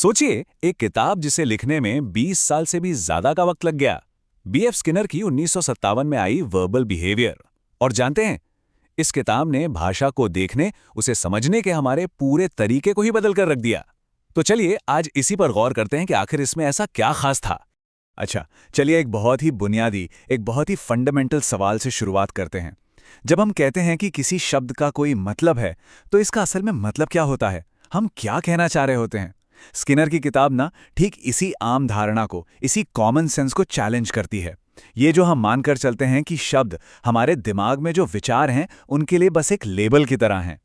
सोचिए, एक किताब जिसे लिखने में 20 साल से भी ज्यादा का वक्त लग गया। बीएफ स्किनर की 1957 में आई वर्बल बिहेवियर। और जानते हैं, इस किताब ने भाषा को देखने, उसे समझने के हमारे पूरे तरीके को ही बदल कर रख दिया। तो चलिए आज इसी पर गौर करते हैं कि आखिर इसमें ऐसा क्या खास था। अच्छा, चलिए एक बहुत ही बुनियादी, एक बहुत ही फंडामेंटल सवाल से शुरुआत करते हैं। जब हम कहते हैं कि किसी शब्द का कोई मतलब है, तो इसका असल में मतलब क्या होता है? हम क्या कहना चाह रहे होते हैं? स्किनर की किताब ना ठीक इसी आम धारणा को, इसी कॉमन सेंस को चैलेंज करती है। ये जो हम मानकर चलते हैं कि शब्द हमारे दिमाग में जो विचार हैं, उनके लिए बस एक लेबल की तरह हैं।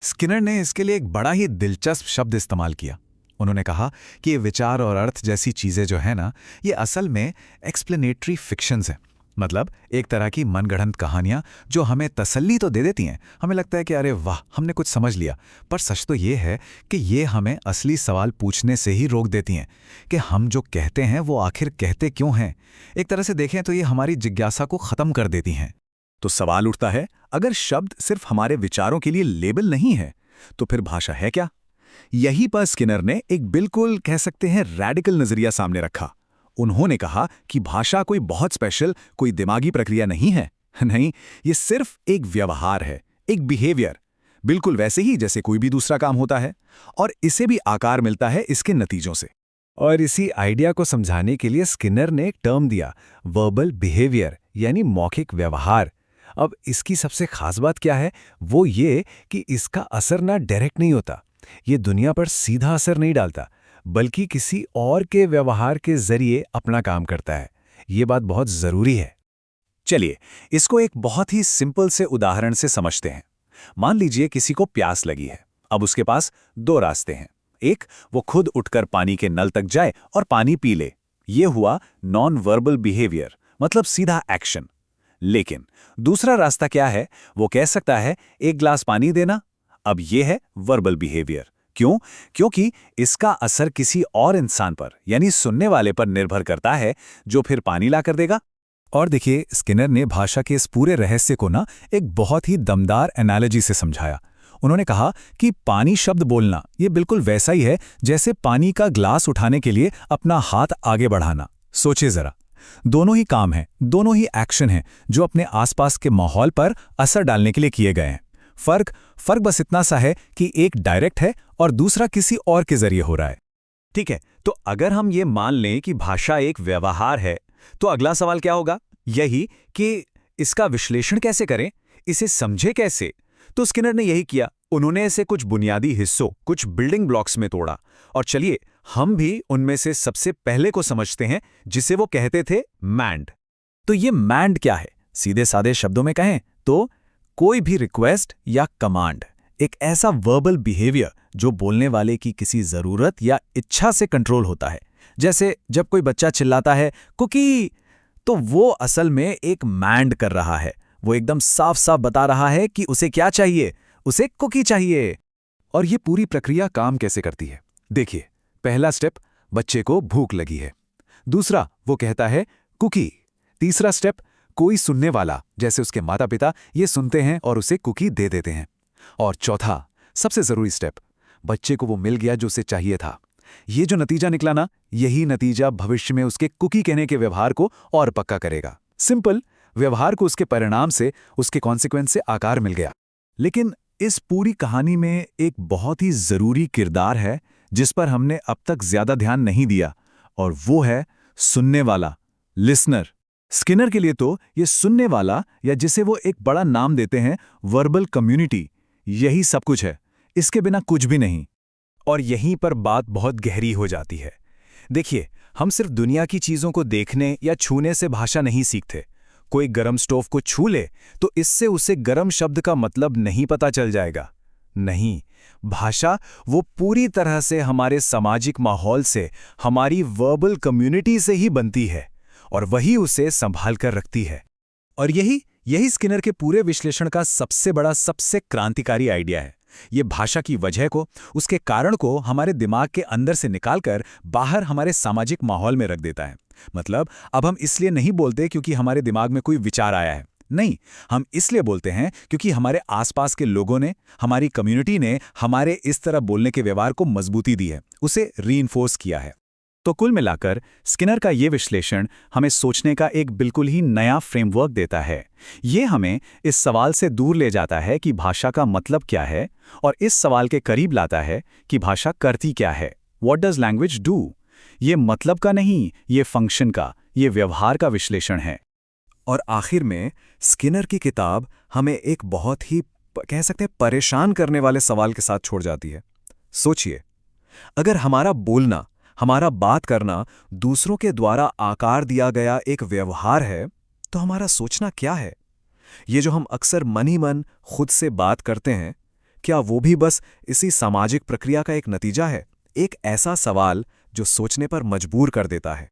स्किनर ने इसके लिए एक बड़ा ही दिलचस्प शब्द इस्तेमाल किया। उन्होंने कहा कि ये विचार और अर्थ जैसी चीज़ें जो है ना, ये असल में एक्सप्लेनेटरी फिक्शंस हैं। मतलब एक तरह की मनगढ़ंत कहानियाँ जो हमें तसल्ली तो दे देती हैं, हमें लगता है कि अरे वाह, हमने कुछ समझ लिया। पर सच तो ये है कि ये हमें असली सवाल पूछने से ही रोक देती हैं कि हम जो कहते हैं वो आखिर कहते क्यों हैं। एक तरह से देखें तो ये हमारी जिज्ञासा को ख़त्म कर देती हैं। तो सवाल उठता है, अगर शब्द सिर्फ हमारे विचारों के लिए लेबल नहीं है, तो फिर भाषा है क्या? यहीं पर स्किनर ने एक बिल्कुल कह सकते हैं रैडिकल नजरिया सामने रखा। उन्होंने कहा कि भाषा कोई बहुत स्पेशल, कोई दिमागी प्रक्रिया नहीं है। नहीं, ये सिर्फ एक व्यवहार है, एक बिहेवियर, बिल्कुल वैसे ही जैसे कोई भी दूसरा काम होता है, और इसे भी आकार मिलता है इसके नतीजों से। और इसी आइडिया को समझाने के लिए स्किनर ने एक टर्म दिया, वर्बल बिहेवियर, यानी मौखिक व्यवहार। अब इसकी सबसे खास बात क्या है? वो ये कि इसका असर ना डायरेक्ट नहीं होता, ये दुनिया पर सीधा असर नहीं डालता, बल्कि किसी और के व्यवहार के जरिए अपना काम करता है। ये बात बहुत जरूरी है। चलिए इसको एक बहुत ही सिंपल से उदाहरण से समझते हैं। मान लीजिए किसी को प्यास लगी है। अब उसके पास दो रास्ते हैं। एक, वो खुद उठकर पानी के नल तक जाए और पानी पी ले। ये हुआ नॉन वर्बल बिहेवियर, मतलब सीधा एक्शन। लेकिन दूसरा रास्ता क्या है? वो कह सकता है, एक ग्लास पानी देना। अब यह है वर्बल बिहेवियर। क्यों? क्योंकि इसका असर किसी और इंसान पर, यानी सुनने वाले पर निर्भर करता है, जो फिर पानी ला कर देगा। और देखिए, स्किनर ने भाषा के इस पूरे रहस्य को ना एक बहुत ही दमदार एनालॉजी से समझाया। उन्होंने कहा कि पानी शब्द बोलना ये बिल्कुल वैसा ही है जैसे पानी का ग्लास उठाने के लिए अपना हाथ आगे बढ़ाना। सोचिए जरा, दोनों ही काम हैं, दोनों ही एक्शन हैं जो अपने आसपास के माहौल पर असर डालने के लिए किए गए हैं। फर्क बस इतना सा है कि एक डायरेक्ट है और दूसरा किसी और के जरिए हो रहा है। ठीक है, तो अगर हम ये मान लें कि भाषा एक व्यवहार है, तो अगला सवाल क्या होगा? यही कि इसका विश्लेषण कैसे करें, इसे समझे कैसे? तो स्किनर ने यही किया। उन्होंने इसे कुछ बुनियादी हिस्सों, कुछ बिल्डिंग ब्लॉक्स में तोड़ा। और चलिए हम भी उनमें से सबसे पहले को समझते हैं, जिसे वो कहते थे मैंड। तो ये मैंड क्या है? सीधे सादे शब्दों में कहें तो कोई भी रिक्वेस्ट या कमांड, एक ऐसा वर्बल बिहेवियर जो बोलने वाले की किसी जरूरत या इच्छा से कंट्रोल होता है। जैसे जब कोई बच्चा चिल्लाता है कुकी, तो वो असल में एक मैंड कर रहा है। वो एकदम साफ साफ बता रहा है कि उसे क्या चाहिए, उसे कुकी चाहिए। और ये पूरी प्रक्रिया काम कैसे करती है? देखिए, पहला स्टेप, बच्चे को भूख लगी है। दूसरा, वो कहता है कुकी। तीसरा स्टेप, कोई सुनने वाला जैसे उसके माता पिता ये सुनते हैं और उसे कुकी दे देते हैं। और चौथा, सबसे जरूरी स्टेप, बच्चे को वो मिल गया जो उसे चाहिए था। ये जो नतीजा निकला ना, यही नतीजा भविष्य में उसके कुकी कहने के व्यवहार को और पक्का करेगा। सिंपल, व्यवहार को उसके परिणाम से, उसके कॉन्सिक्वेंस से आकार मिल गया। लेकिन इस पूरी कहानी में एक बहुत ही जरूरी किरदार है जिस पर हमने अब तक ज्यादा ध्यान नहीं दिया, और वो है सुनने वाला, लिसनर। स्किनर के लिए तो ये सुनने वाला, या जिसे वो एक बड़ा नाम देते हैं वर्बल कम्युनिटी, यही सब कुछ है। इसके बिना कुछ भी नहीं। और यहीं पर बात बहुत गहरी हो जाती है। देखिए, हम सिर्फ दुनिया की चीजों को देखने या छूने से भाषा नहीं सीखते। कोई गरम स्टोव को छू ले तो इससे उसे गरम शब्द का मतलब नहीं पता चल जाएगा। नहीं, भाषा वो पूरी तरह से हमारे सामाजिक माहौल से, हमारी वर्बल कम्युनिटी से ही बनती है, और वही उसे संभाल कर रखती है। और यही स्किनर के पूरे विश्लेषण का सबसे बड़ा, सबसे क्रांतिकारी आइडिया है। ये भाषा की वजह को, उसके कारण को हमारे दिमाग के अंदर से निकालकर बाहर हमारे सामाजिक माहौल में रख देता है। मतलब अब हम इसलिए नहीं बोलते क्योंकि हमारे दिमाग में कोई विचार आया है, नहीं, हम इसलिए बोलते हैं क्योंकि हमारे आसपास के लोगों ने, हमारी कम्युनिटी ने हमारे इस तरह बोलने के व्यवहार को मजबूती दी है, उसे रीइंफोर्स किया है। तो कुल मिलाकर स्किनर का ये विश्लेषण हमें सोचने का एक बिल्कुल ही नया फ्रेमवर्क देता है। ये हमें इस सवाल से दूर ले जाता है कि भाषा का मतलब क्या है, और इस सवाल के करीब लाता है कि भाषा करती क्या है। What does language do? ये मतलब का नहीं, ये फंक्शन का, ये व्यवहार का विश्लेषण है। और आखिर में स्किनर की किताब हमें एक बहुत ही कह सकते हैं परेशान करने वाले सवाल के साथ छोड़ जाती है। सोचिए, अगर हमारा बोलना, हमारा बात करना दूसरों के द्वारा आकार दिया गया एक व्यवहार है, तो हमारा सोचना क्या है? ये जो हम अक्सर मन ही मन खुद से बात करते हैं, क्या वो भी बस इसी सामाजिक प्रक्रिया का एक नतीजा है? एक ऐसा सवाल जो सोचने पर मजबूर कर देता है।